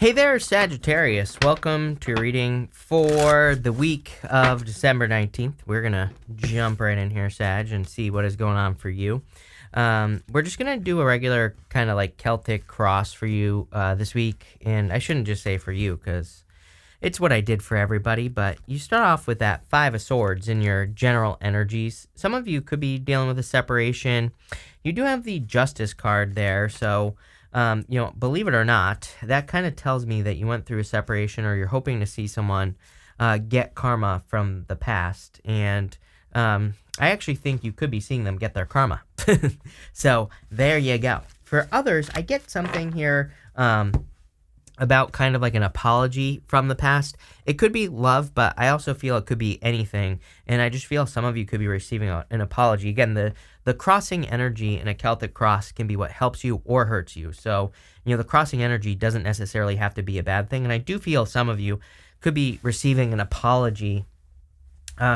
Hey there, Sagittarius. Welcome to your reading for the week of December 19th. We're going to jump right in here, Sag, and see what is going on for you. We're just going to do a regular kind of like Celtic cross for you this week. And I shouldn't just say for you because it's what I did for everybody. But you start off with that Five of Swords in your general energies. Some of you could be dealing with a separation. You do have the Justice card there, so... believe it or not, that kind of tells me that you went through a separation or you're hoping to see someone get karma from the past. And I actually think you could be seeing them get their karma. So there you go. For others, I get something here about kind of like an apology from the past. It could be love, but I also feel it could be anything. And I just feel some of you could be receiving an apology. Again, the crossing energy in a Celtic cross can be what helps you or hurts you. So, the crossing energy doesn't necessarily have to be a bad thing. And I do feel some of you could be receiving an apology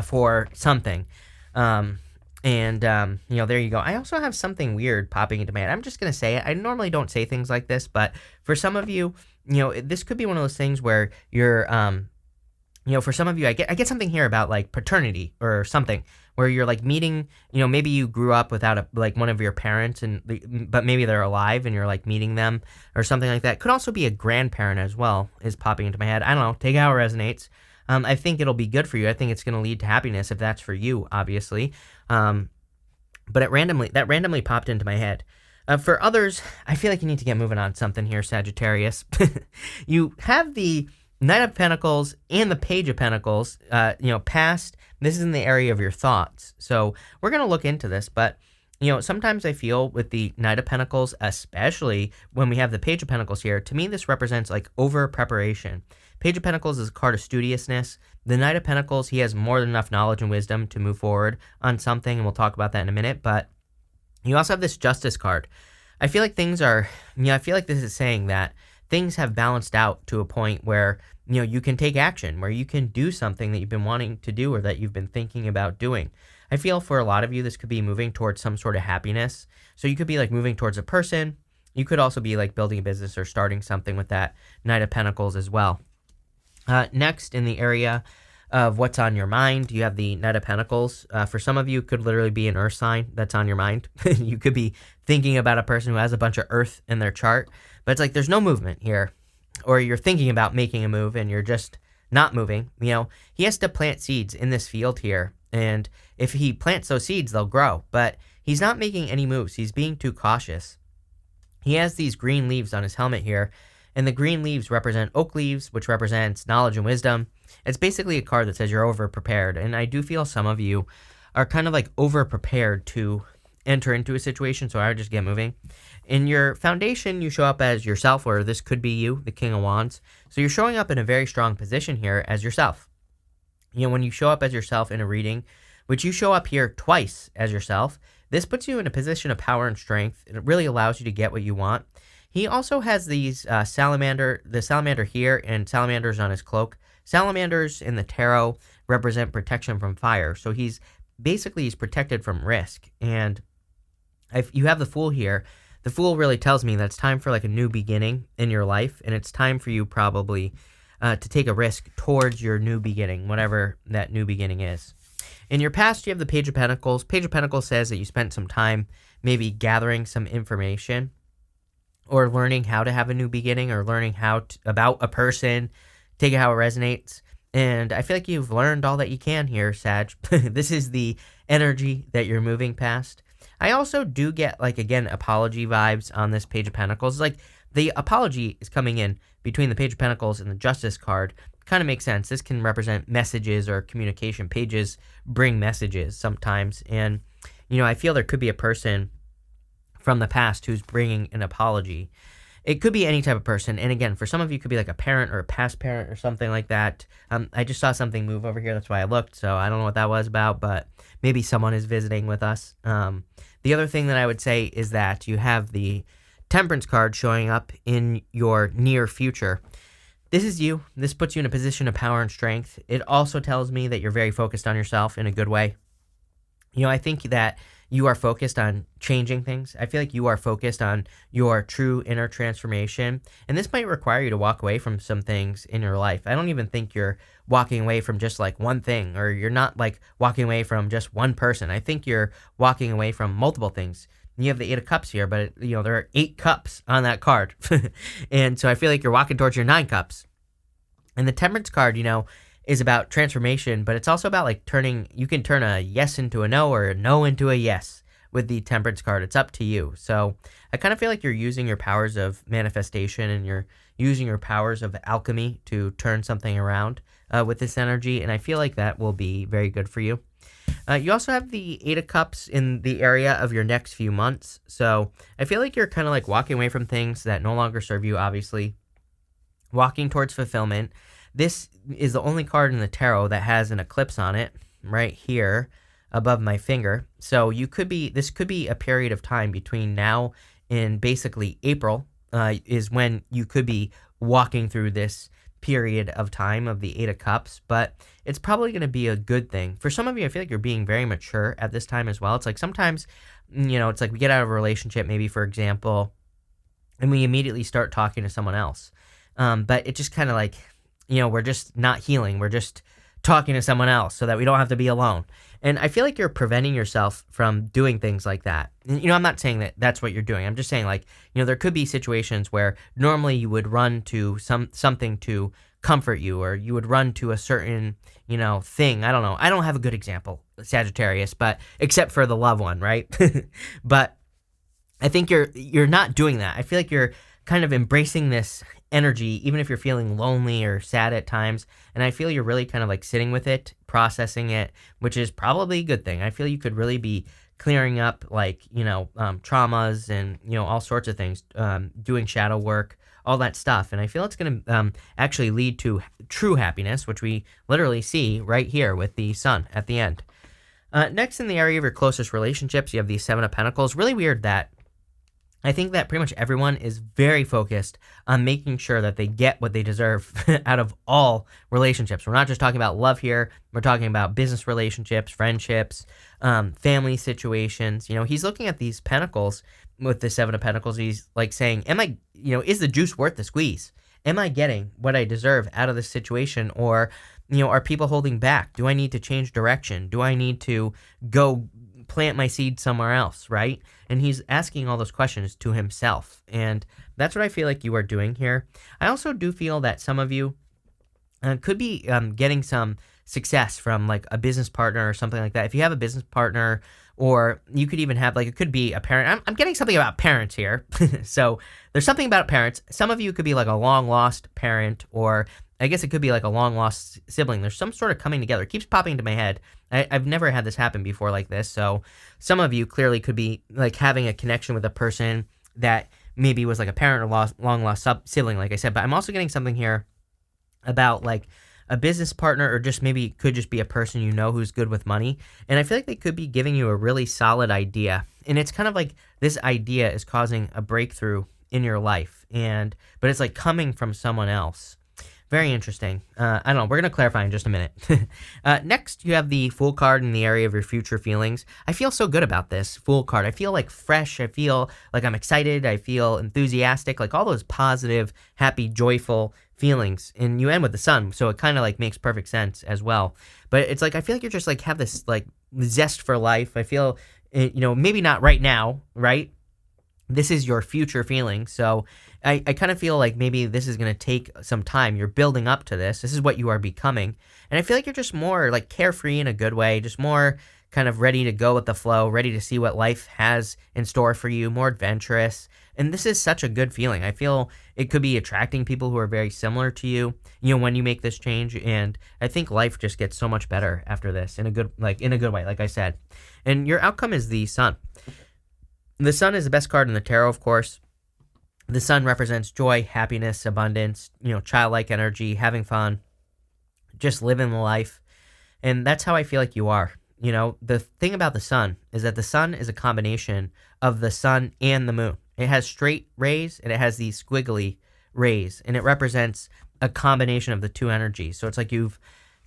for something. There you go. I also have something weird popping into my head. I'm just going to say it. I normally don't say things like this, but for some of you, this could be one of those things where you're, for some of you, I get something here about like paternity or something where you're like meeting, maybe you grew up without one of your parents but maybe they're alive and you're like meeting them or something like that. Could also be a grandparent as well is popping into my head. I don't know. Take it how it resonates. I think it'll be good for you. I think it's going to lead to happiness if that's for you, obviously. But that randomly popped into my head. For others, I feel like you need to get moving on something here, Sagittarius. You have the Knight of Pentacles and the Page of Pentacles, past. This is in the area of your thoughts. So we're going to look into this, but, sometimes I feel with the Knight of Pentacles, especially when we have the Page of Pentacles here, to me this represents like over preparation. Page of Pentacles is a card of studiousness. The Knight of Pentacles, he has more than enough knowledge and wisdom to move forward on something, and we'll talk about that in a minute, but you also have this Justice card. I feel like I feel like this is saying that things have balanced out to a point where, you can take action, where you can do something that you've been wanting to do or that you've been thinking about doing. I feel for a lot of you, this could be moving towards some sort of happiness. So you could be like moving towards a person. You could also be like building a business or starting something with that Knight of Pentacles as well. Next, in the area of what's on your mind, you have the Knight of Pentacles. For some of you, it could literally be an earth sign that's on your mind. You could be thinking about a person who has a bunch of earth in their chart, but it's like there's no movement here. Or you're thinking about making a move and you're just not moving. He has to plant seeds in this field here. And if he plants those seeds, they'll grow. But he's not making any moves. He's being too cautious. He has these green leaves on his helmet here. And the green leaves represent oak leaves, which represents knowledge and wisdom. It's basically a card that says you're over-prepared. And I do feel some of you are kind of like over-prepared to enter into a situation, so I would just get moving. In your foundation, you show up as yourself, or this could be you, the King of Wands. So you're showing up in a very strong position here as yourself. When you show up as yourself in a reading, which you show up here twice as yourself, this puts you in a position of power and strength, and it really allows you to get what you want. He also has these the salamander here, and salamanders on his cloak. Salamanders in the tarot represent protection from fire, so he's protected from risk. And if you have the Fool here, the Fool really tells me that it's time for like a new beginning in your life, and it's time for you probably to take a risk towards your new beginning, whatever that new beginning is. In your past, you have the Page of Pentacles. Page of Pentacles says that you spent some time maybe gathering some information or learning how to have a new beginning or learning about a person, take it how it resonates. And I feel like you've learned all that you can here, Sag. This is the energy that you're moving past. I also do get, like, again, apology vibes on this Page of Pentacles. Like, the apology is coming in between the Page of Pentacles and the Justice card. Kind of makes sense. This can represent messages or communication. Pages bring messages sometimes. And, I feel there could be a person from the past who's bringing an apology. It could be any type of person. And again, for some of you, it could be like a parent or a past parent or something like that. I just saw something move over here. That's why I looked. So I don't know what that was about, but maybe someone is visiting with us. The other thing that I would say is that you have the Temperance card showing up in your near future. This is you. This puts you in a position of power and strength. It also tells me that you're very focused on yourself in a good way. I think that you are focused on changing things. I feel like you are focused on your true inner transformation. And this might require you to walk away from some things in your life. I don't even think you're walking away from just like one thing, or you're not like walking away from just one person. I think you're walking away from multiple things. You have the Eight of Cups here, but there are 8 cups on that card. And so I feel like you're walking towards your 9 cups. And the Temperance card, is about transformation, but it's also about like you can turn a yes into a no, or a no into a yes with the Temperance card. It's up to you. So I kind of feel like you're using your powers of manifestation, and you're using your powers of alchemy to turn something around with this energy. And I feel like that will be very good for you. You also have the Eight of Cups in the area of your next few months. So I feel like you're kind of like walking away from things that no longer serve you, obviously, walking towards fulfillment. This is the only card in the tarot that has an eclipse on it right here above my finger. So this could be a period of time between now and basically April is when you could be walking through this period of time of the Eight of Cups, but it's probably going to be a good thing. For some of you, I feel like you're being very mature at this time as well. It's like sometimes, it's like we get out of a relationship, maybe for example, and we immediately start talking to someone else. But it just kind of like, we're just not healing. We're just talking to someone else so that we don't have to be alone. And I feel like you're preventing yourself from doing things like that. And, I'm not saying that that's what you're doing. I'm just saying like, there could be situations where normally you would run to something to comfort you, or you would run to a certain, thing. I don't know. I don't have a good example, Sagittarius, but except for the loved one, right? But I think you're not doing that. I feel like you're kind of embracing this energy, even if you're feeling lonely or sad at times. And I feel you're really kind of like sitting with it, processing it, which is probably a good thing. I feel you could really be clearing up like, traumas and, all sorts of things, doing shadow work, all that stuff. And I feel it's going to actually lead to true happiness, which we literally see right here with the Sun at the end. Next, in the area of your closest relationships, you have the Seven of Pentacles. Really weird that I think that pretty much everyone is very focused on making sure that they get what they deserve out of all relationships. We're not just talking about love here. We're talking about business relationships, friendships, family situations. He's looking at these pentacles with the Seven of Pentacles. He's like saying, is the juice worth the squeeze? Am I getting what I deserve out of this situation? Or, are people holding back? Do I need to change direction? Do I need to go plant my seed somewhere else, right? And he's asking all those questions to himself. And that's what I feel like you are doing here. I also do feel that some of you could be getting some success from like a business partner or something like that. If you have a business partner, or you could even have like, it could be a parent. I'm getting something about parents here. So there's something about parents. Some of you could be like a long lost parent, or I guess it could be like a long lost sibling. There's some sort of coming together. It keeps popping into my head. I've never had this happen before like this. So some of you clearly could be like having a connection with a person that maybe was like a parent or long lost sibling, like I said. But I'm also getting something here about like a business partner, or just maybe could just be a person who's good with money. And I feel like they could be giving you a really solid idea. And it's kind of like this idea is causing a breakthrough in your life. But it's like coming from someone else. Very interesting. I don't know. We're going to clarify in just a minute. Next, you have the Fool card in the area of your future feelings. I feel so good about this Fool card. I feel like fresh. I feel like I'm excited. I feel enthusiastic, like all those positive, happy, joyful feelings. And you end with the Sun, so it kind of like makes perfect sense as well. But it's like, I feel like you're just like have this like zest for life. I feel, maybe not right now, right? This is your future feeling. So I kind of feel like maybe this is going to take some time. You're building up to this. This is what you are becoming. And I feel like you're just more like carefree in a good way, just more kind of ready to go with the flow, ready to see what life has in store for you, more adventurous. And this is such a good feeling. I feel it could be attracting people who are very similar to you, when you make this change. And I think life just gets so much better after this in a good way, like I said. And your outcome is the Sun. The Sun is the best card in the tarot, of course. The Sun represents joy, happiness, abundance, childlike energy, having fun, just living the life. And that's how I feel like you are. The thing about the Sun is that the Sun is a combination of the Sun and the Moon. It has straight rays and it has these squiggly rays, and it represents a combination of the two energies. So it's like you've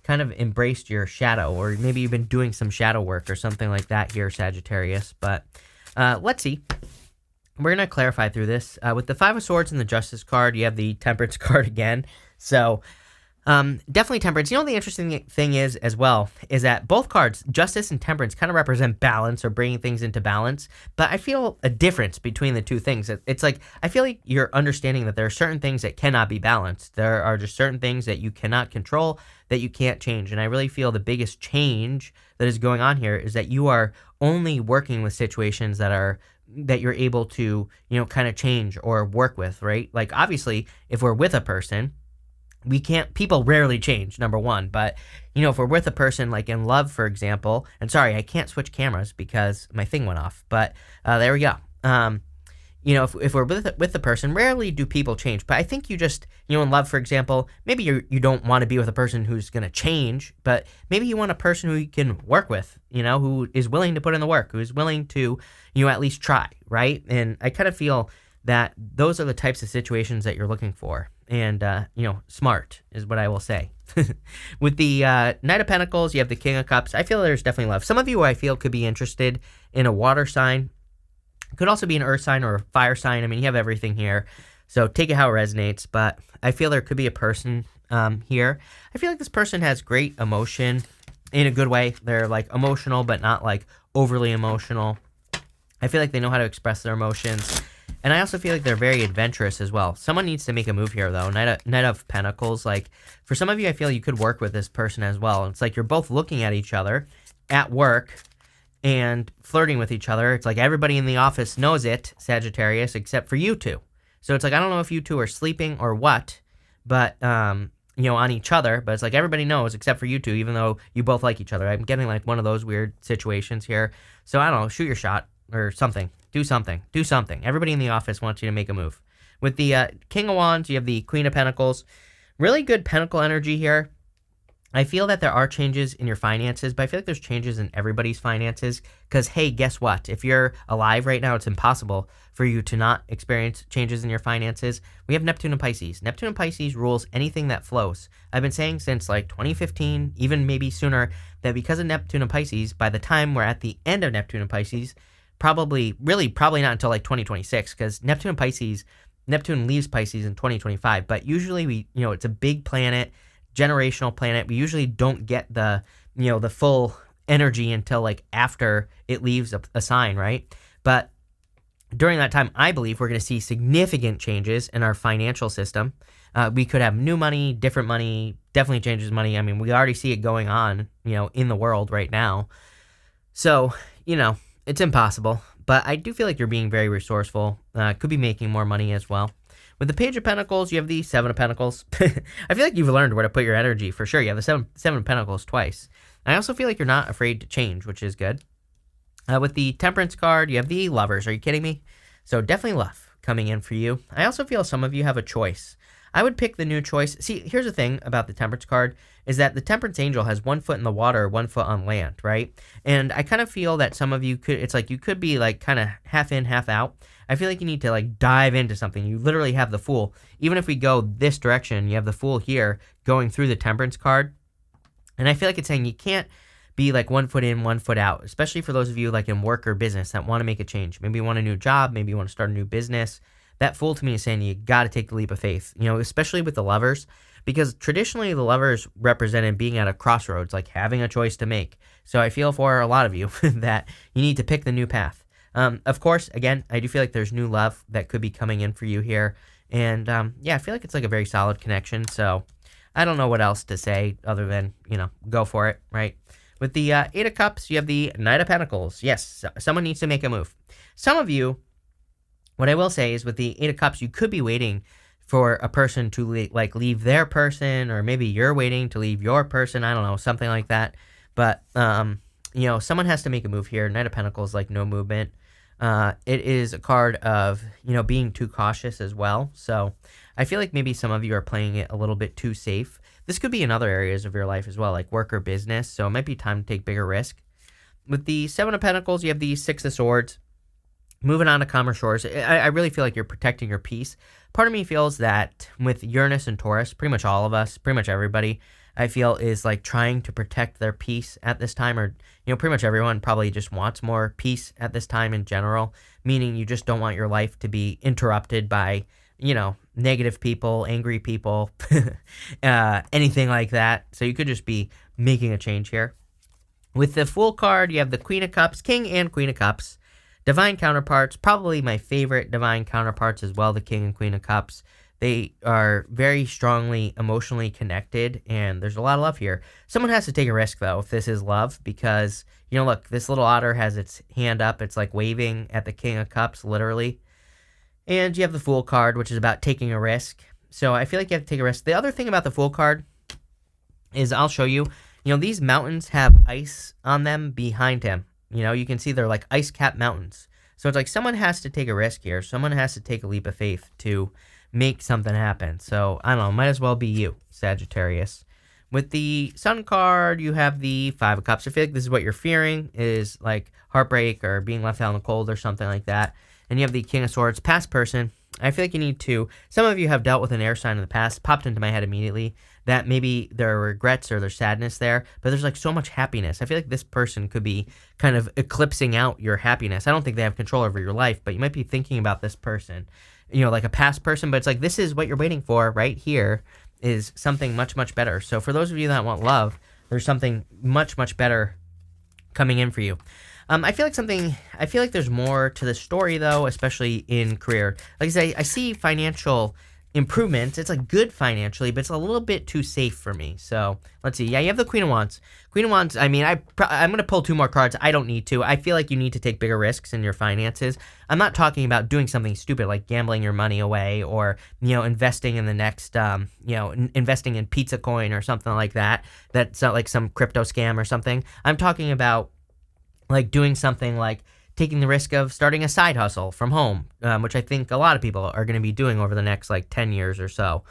kind of embraced your shadow, or maybe you've been doing some shadow work or something like that here, Sagittarius. But let's see. We're going to clarify through this. With the Five of Swords and the Justice card, you have the Temperance card again. So definitely Temperance. You know, the interesting thing is as well is that both cards, Justice and Temperance, kind of represent balance or bringing things into balance. But I feel a difference between the two things. It's like, I feel like you're understanding that there are certain things that cannot be balanced. There are just certain things that you cannot control, that you can't change. And I really feel the biggest change that is going on here is that you are only working with situations that you're able to, kind of change or work with, right? Like, obviously, if we're with a person, people rarely change, number one. But, if we're with a person, like in love, for example, and sorry, I can't switch cameras because my thing went off, but there we go. If we're with the person, rarely do people change. But I think you just, in love, for example, maybe you don't want to be with a person who's going to change, but maybe you want a person who you can work with, who is willing to put in the work, who is willing to, at least try, right? And I kind of feel that those are the types of situations that you're looking for. And, smart is what I will say. With the Knight of Pentacles, you have the King of Cups. I feel there's definitely love. Some of you, I feel, could be interested in a water sign. Could also be an earth sign or a fire sign. I mean, you have everything here. So take it how it resonates. But I feel there could be a person here. I feel like this person has great emotion in a good way. They're like emotional, but not like overly emotional. I feel like they know how to express their emotions. And I also feel like they're very adventurous as well. Someone needs to make a move here, though. Knight of Pentacles. Like, for some of you, I feel you could work with this person as well. It's like you're both looking at each other at work and flirting with each other. It's like everybody in the office knows it, Sagittarius, except for you two. So it's like, I don't know if you two are sleeping or what, but, on each other. But it's like everybody knows except for you two, even though you both like each other. I'm getting like one of those weird situations here. So I don't know, shoot your shot or something. Do something. Do something. Everybody in the office wants you to make a move. With the King of Wands, you have the Queen of Pentacles. Really good Pentacle energy here. I feel that there are changes in your finances, but I feel like there's changes in everybody's finances because, hey, guess what? If you're alive right now, it's impossible for you to not experience changes in your finances. We have Neptune and Pisces. Neptune and Pisces rules anything that flows. I've been saying since like 2015, even maybe sooner, that because of Neptune and Pisces, by the time we're at the end of Neptune and Pisces, probably not until like 2026 because Neptune leaves Pisces in 2025. But usually it's a big planet, generational planet. We usually don't get the full energy until like after it leaves a sign, right? But during that time, I believe we're going to see significant changes in our financial system. We could have new money, different money, definitely changes money. I mean, we already see it going on, in the world right now. So, it's impossible, but I do feel like you're being very resourceful. Could be making more money as well. With the Page of Pentacles, you have the Seven of Pentacles. I feel like you've learned where to put your energy for sure. You have the Seven of Pentacles twice. I also feel like you're not afraid to change, which is good. With the Temperance card, you have the Lovers. Are you kidding me? So definitely love coming in for you. I also feel some of you have a choice. I would pick the new choice. See, here's the thing about the Temperance card is that the Temperance Angel has 1 foot in the water, 1 foot on land, right? And I kind of feel that some of you you could be like kind of half in, half out. I feel like you need to like dive into something. You literally have the Fool. Even if we go this direction, you have the Fool here going through the Temperance card. And I feel like it's saying you can't be like 1 foot in, 1 foot out, especially for those of you like in work or business that want to make a change. Maybe you want a new job. Maybe you want to start a new business. That Fool to me is saying you got to take the leap of faith, especially with the Lovers, because traditionally the Lovers represented being at a crossroads, like having a choice to make. So I feel for a lot of you that you need to pick the new path. Of course, again, I do feel like there's new love that could be coming in for you here. And I feel like it's like a very solid connection. So I don't know what else to say other than, go for it, right? With the Eight of Cups, you have the Knight of Pentacles. Yes, someone needs to make a move. Some of you, what I will say is with the Eight of Cups, you could be waiting for a person to leave their person, or maybe you're waiting to leave your person. I don't know, something like that. But, someone has to make a move here. Knight of Pentacles, like no movement. It is a card of, being too cautious as well. So I feel like maybe some of you are playing it a little bit too safe. This could be in other areas of your life as well, like work or business. So it might be time to take bigger risk. With the Seven of Pentacles, you have the Six of Swords. Moving on to calmer shores, I really feel like you're protecting your peace. Part of me feels that with Uranus and Taurus, pretty much all of us, pretty much everybody, I feel is like trying to protect their peace at this time, or pretty much everyone probably just wants more peace at this time in general, meaning you just don't want your life to be interrupted by negative people, angry people, anything like that. So you could just be making a change here. With the Fool card, you have the Queen of Cups, King and Queen of Cups. Divine counterparts, probably my favorite divine counterparts as well, the King and Queen of Cups. They are very strongly emotionally connected, and there's a lot of love here. Someone has to take a risk, though, if this is love, because, look, this little otter has its hand up. It's like waving at the King of Cups, literally. And you have the Fool card, which is about taking a risk. So I feel like you have to take a risk. The other thing about the Fool card is I'll show you. These mountains have ice on them behind him. You can see they're like ice-capped mountains. So it's like someone has to take a risk here. Someone has to take a leap of faith to make something happen. So, I don't know, might as well be you, Sagittarius. With the Sun card, you have the Five of Cups. I feel like this is what you're fearing, is like heartbreak or being left out in the cold or something like that. And you have the King of Swords, past person. I feel like you need to, some of you have dealt with an air sign in the past, popped into my head immediately, that maybe there are regrets or there's sadness there, but there's like so much happiness. I feel like this person could be kind of eclipsing out your happiness. I don't think they have control over your life, but you might be thinking about this person, like a past person, but it's like this is what you're waiting for right here is something much, much better. So for those of you that want love, there's something much, much better coming in for you. I feel like there's more to the story, though, especially in career. Like I say, I see financial improvements. It's like good financially, but it's a little bit too safe for me. So let's see. Yeah, you have the Queen of Wands. Queen of Wands, I mean, I'm going to pull two more cards. I don't need to. I feel like you need to take bigger risks in your finances. I'm not talking about doing something stupid like gambling your money away or, investing in the next, investing in Pizza Coin or something like that. That's not like some crypto scam or something. I'm talking about like doing something like taking the risk of starting a side hustle from home, which I think a lot of people are going to be doing over the next like 10 years or so,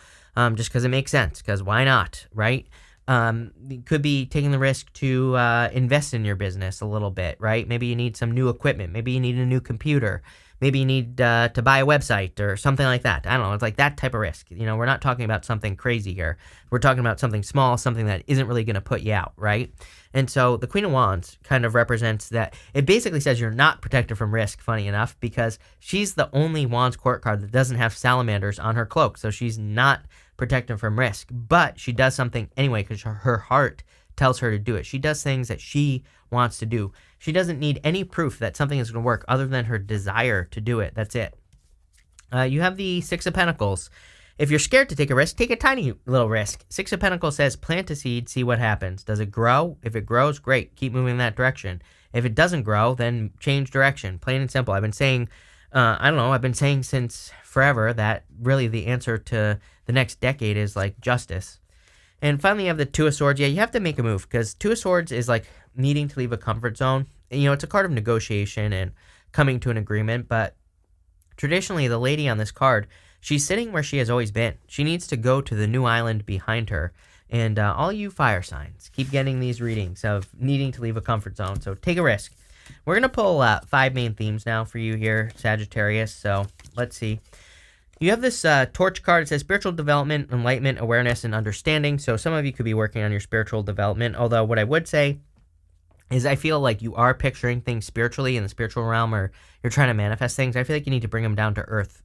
just because it makes sense, because why not, right? You could be taking the risk to invest in your business a little bit, right? Maybe you need some new equipment. Maybe you need a new computer. Maybe you need to buy a website or something like that. I don't know. It's like that type of risk. We're not talking about something crazy here. We're talking about something small, something that isn't really going to put you out, right? And so the Queen of Wands kind of represents that. It basically says you're not protected from risk, funny enough, because she's the only Wands court card that doesn't have salamanders on her cloak. So she's not protected from risk, but she does something anyway because her heart tells her to do it. She does things that she wants to do. She doesn't need any proof that something is going to work other than her desire to do it. That's it. You have the Six of Pentacles. If you're scared to take a risk, take a tiny little risk. Six of Pentacles says plant a seed, see what happens. Does it grow? If it grows, great. Keep moving in that direction. If it doesn't grow, then change direction. Plain and simple. I've been saying, I've been saying since forever that really the answer to the next decade is like justice. And finally, you have the Two of Swords. Yeah, you have to make a move because Two of Swords is like needing to leave a comfort zone. And, it's a card of negotiation and coming to an agreement. But traditionally, the lady on this card, she's sitting where she has always been. She needs to go to the new island behind her. And all you fire signs, keep getting these readings of needing to leave a comfort zone. So take a risk. We're going to pull 5 main themes now for you here, Sagittarius. So let's see. You have this torch card. It says spiritual development, enlightenment, awareness, and understanding. So some of you could be working on your spiritual development. Although what I would say is I feel like you are picturing things spiritually in the spiritual realm, or you're trying to manifest things. I feel like you need to bring them down to earth.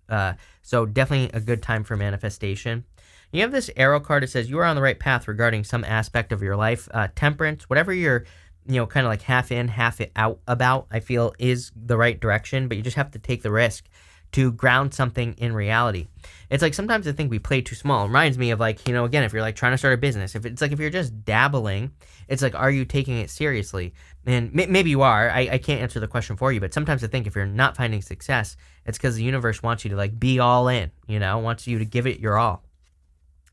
So definitely a good time for manifestation. You have this arrow card. It says you are on the right path regarding some aspect of your life. Temperance, whatever you're, kind of like half in, half out about, I feel is the right direction, but you just have to take the risk to ground something in reality. It's like sometimes I think we play too small. It reminds me of like, again, if you're like trying to start a business, if you're just dabbling, it's like, are you taking it seriously? And maybe you are. I can't answer the question for you, but sometimes I think if you're not finding success, it's because the universe wants you to like be all in, wants you to give it your all.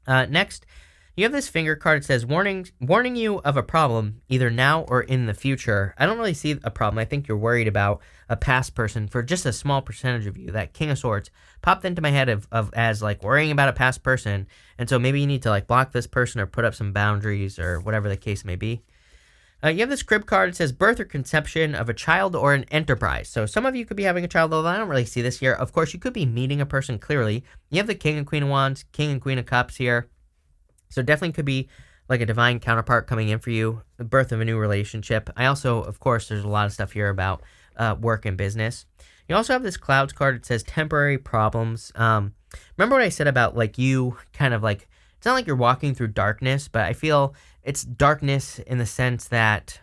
Next, you have this finger card. It says warning you of a problem either now or in the future. I don't really see a problem. I think you're worried about a past person for just a small percentage of you. That King of Swords popped into my head as like worrying about a past person. And so maybe you need to like block this person or put up some boundaries or whatever the case may be. You have this crib card. It says birth or conception of a child or an enterprise. So some of you could be having a child, although I don't really see this here. Of course, you could be meeting a person clearly. You have the King and Queen of Wands, King and Queen of Cups here. So definitely could be like a divine counterpart coming in for you, the birth of a new relationship. I also, of course, there's a lot of stuff here about work and business. You also have this clouds card. It says temporary problems. Remember what I said about like you kind of like, it's not like you're walking through darkness, but I feel it's darkness in the sense that,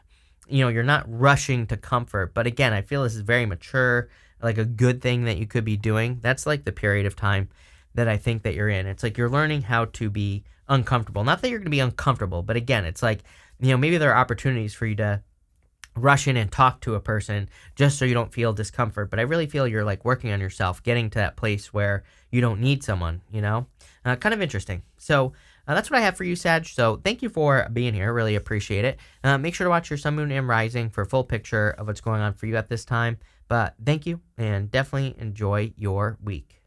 you're not rushing to comfort. But again, I feel this is very mature, like a good thing that you could be doing. That's like the period of time that I think that you're in. It's like you're learning how to be uncomfortable. Not that you're going to be uncomfortable, but again, it's like, maybe there are opportunities for you to rush in and talk to a person just so you don't feel discomfort. But I really feel you're like working on yourself, getting to that place where you don't need someone. Kind of interesting. So that's what I have for you, Sag. So thank you for being here. Really appreciate it. Make sure to watch your sun, moon, and rising for a full picture of what's going on for you at this time. But thank you, and definitely enjoy your week.